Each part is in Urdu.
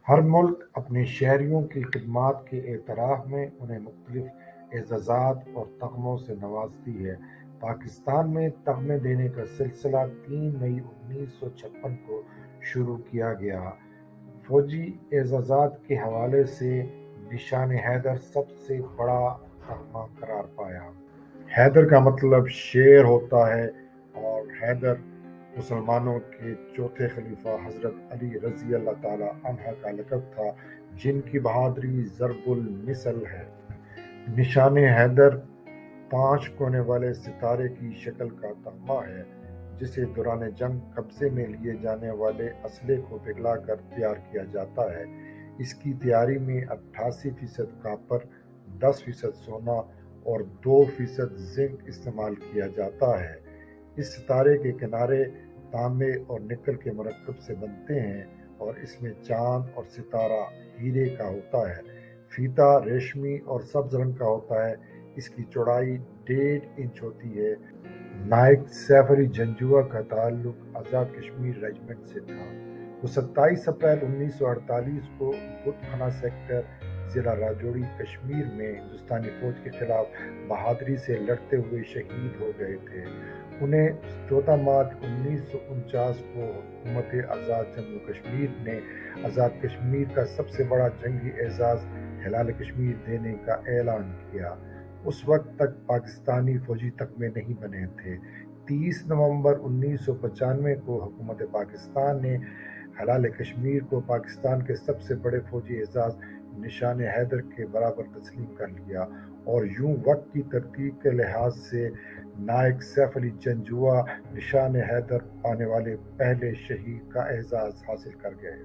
ہر ملک اپنے شہریوں کی خدمات کے اعتراف میں انہیں مختلف اعزازات اور تمغوں سے نوازتی ہے۔ پاکستان میں تمغے دینے کا سلسلہ 3 مئی 1956 کو شروع کیا گیا۔ فوجی اعزازات کے حوالے سے نشان حیدر سب سے بڑا تمغہ قرار پایا۔ حیدر کا مطلب شیر ہوتا ہے اور حیدر مسلمانوں کے چوتھے خلیفہ حضرت علی رضی اللہ تعالی عنہ کا لقب تھا، جن کی بہادری ضرب المثل ہے۔ نشان حیدر 5 کونے والے ستارے کی شکل کا تمغہ ہے، جسے دوران جنگ قبضے میں لیے جانے والے اسلحے کو پگھلا کر تیار کیا جاتا ہے۔ اس کی تیاری میں 88% کاپر، 10% سونا اور 2% زنک استعمال کیا جاتا ہے۔ اس ستارے کے کنارے تانبے اور نکل کے مرکب سے بنتے ہیں اور اس میں چاند اور ستارہ ہیرے کا ہوتا ہے۔ فیتا ریشمی اور سبز رنگ کا ہوتا ہے۔ اس کی چوڑائی 1.5 انچ ہوتی ہے۔ نائک سیف علی جنجوعہ کا تعلق آزاد کشمیر ریجمنٹ سے تھا۔ وہ 27 اپریل 1948 کو بت خانہ سیکٹر، ضلع راجوری، کشمیر میں ہندوستانی فوج کے خلاف بہادری سے لڑتے ہوئے شہید ہو گئے تھے۔ انہیں 14 مارچ 1949 کو حکومت آزاد جموں کشمیر نے آزاد کشمیر کا سب سے بڑا جنگی اعزاز ہلال کشمیر دینے کا اعلان کیا۔ اس وقت تک پاکستانی فوجی تمغے نہیں بنے تھے۔ 30 نومبر 1995 کو حکومت پاکستان نے ہلال کشمیر کو پاکستان کے سب سے بڑے فوجی اعزاز نشان حیدر کے برابر تسلیم کر لیا اور یوں وقت کی ترتیب کے لحاظ سے نائک سیف علی جنجوعہ نشان حیدر پانے والے پہلے شہید کا اعزاز حاصل کر گئے۔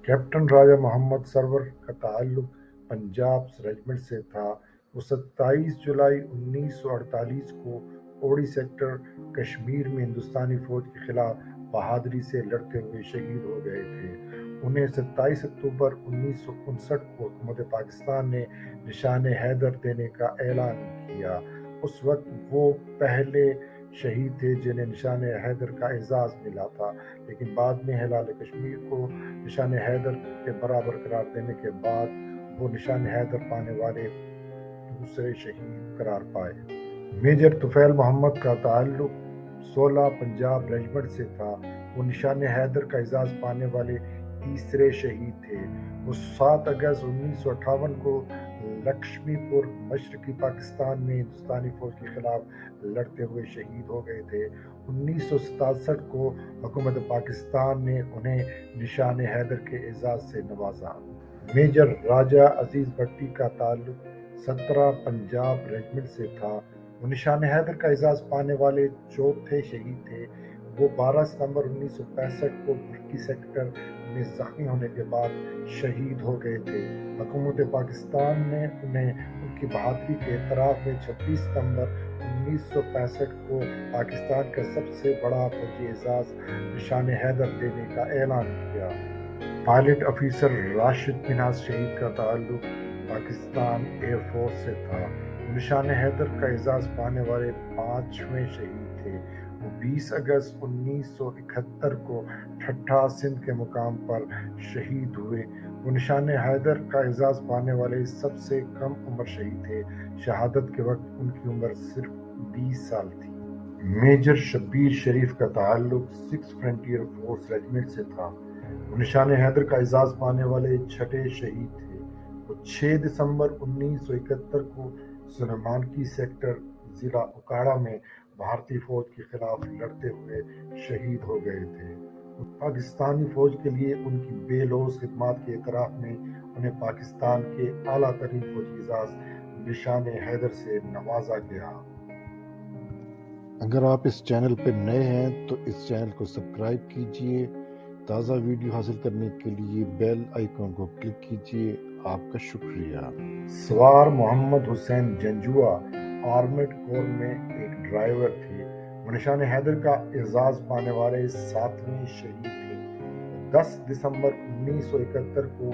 کیپٹن راجہ محمد سرور کا تعلق پنجاب ریجمنٹ سے تھا۔ وہ 27 جولائی 1948 کو اوڑی سیکٹر، کشمیر میں ہندوستانی فوج کے خلاف بہادری سے لڑتے ہوئے شہید ہو گئے تھے۔ انہیں 27 اکتوبر 1959 کو حکومت پاکستان نے نشان حیدر دینے کا اعلان کیا۔ اس وقت وہ پہلے شہید تھے جنہیں نشان حیدر کا اعزاز ملا تھا، لیکن بعد میں ہلال کشمیر کو نشان حیدر کے برابر قرار دینے کے بعد وہ نشان حیدر پانے والے دوسرے شہید قرار پائے۔ میجر طفیل محمد کا تعلق 16 پنجاب ریجمنٹ سے تھا۔ وہ نشان حیدر کا اعزاز پانے والے تیسرے شہید تھے۔ وہ 7 اگست 1958 کو لکشمی پور، مشرقی پاکستان میں ہندوستانی فوج کے خلاف لڑتے ہوئے شہید ہو گئے تھے۔ 1967 کو حکومت پاکستان نے انہیں نشان حیدر کے اعزاز سے نوازا۔ میجر راجہ عزیز بھٹی کا تعلق 17 پنجاب ریجمنٹ سے تھا۔ وہ نشان حیدر کا اعزاز پانے والے چوتھے شہید تھے۔ وہ 12 ستمبر 1965 کو بھٹی سیکٹر میں زخمی ہونے کے بعد شہید ہو گئے تھے۔ حکومت پاکستان نے انہیں ان کی بہادری کے اعتراف میں 26 ستمبر 1965 کو پاکستان کا سب سے بڑا فوجی اعزاز نشان حیدر دینے کا اعلان کیا۔ پائلٹ آفیسر راشد منہاس شہید کا تعلق پاکستان ایئر فورس سے تھا۔ وہ نشان حیدر کا اعزاز پانے والے 5ویں شہید تھے۔ وہ 20 اگست 1971 کو ٹھٹھہ سندھ کے مقام پر شہید ہوئے۔ وہ نشان حیدر کا اعزاز پانے والے سب سے کم عمر شہید تھے۔ شہادت کے وقت ان کی عمر صرف 20 سال تھی۔ میجر شبیر شریف کا تعلق 6 فرنٹیئر فورس ریجمنٹ سے تھا۔ وہ نشان حیدر کا اعزاز پانے والے چھٹے شہید تھے۔ وہ 6 دسمبر 1971 کو سلیمانکی سیکٹر، ضلع اوکاڑا میں بھارتی فوج کے خلاف لڑتے ہوئے شہید ہو گئے تھے۔ پاکستانی فوج کے لیے ان کی بے لوث خدمات کے اعتراف میں انہیں پاکستان کے اعلیٰ ترین فوجی اعزاز نشان حیدر سے نوازا گیا۔ اگر آپ اس چینل پر نئے ہیں تو اس چینل کو سبسکرائب کیجئے۔ تازہ ویڈیو حاصل کرنے کے لیے بیل آئیکن کو کلک کیجئے۔ آپ کا شکریہ۔ سوار محمد حسین جنجوعہ آرمڈ کور میں ایک ڈرائیور تھے۔ وہ نشان حیدر کا اعزاز پانے والے 7ویں شہید تھے۔ 10 دسمبر 1971 کو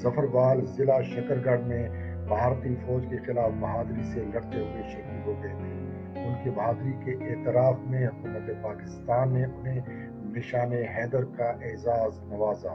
ظفروال، ضلع شکرگڑھ میں بھارتی فوج کے خلاف بہادری سے لڑتے ہوئے شہید ہو گئے تھے۔ ان کی بہادری کے اعتراف میں حکومت پاکستان نے انہیں نشان حیدر کا اعزاز نوازا۔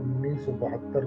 1972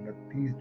29